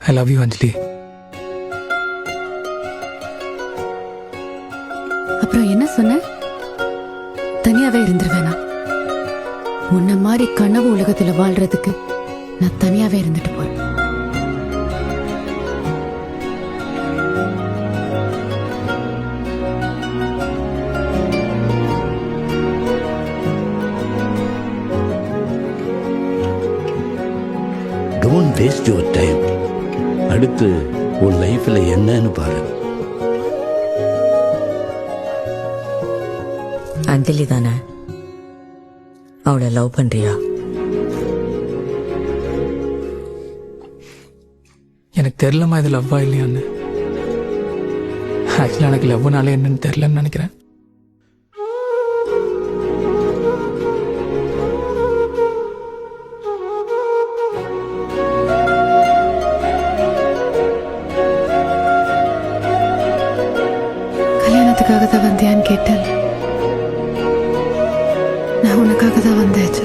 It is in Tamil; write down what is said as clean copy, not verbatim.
ஐ லவ் யூ அஞ்சலி. அப்புறம் என்ன சொன்ன? தனியாவே இருந்துருவேனா? உன்ன மாதிரி கனவு உலகத்துல வாழ்றதுக்கு நான் தனியாவே இருந்துட்டு போறேன். Don't waste your time. அடுத்து உன் லைஃப்ல என்னன்னு பாரு. அஞ்சலி தானே? அவளை லவ் பண்றியா? எனக்கு தெரியலமா இது லவ்வா இல்லையான்னு. ஆக்சுவலா எனக்கு லவ்னாலே என்னன்னு தெரியலன்னு நினைக்கிறேன். கல்யாணத்துக்காக தான் வந்தியான்னு கேட்டேன். நான் உனக்காக தான் வந்தாச்சு.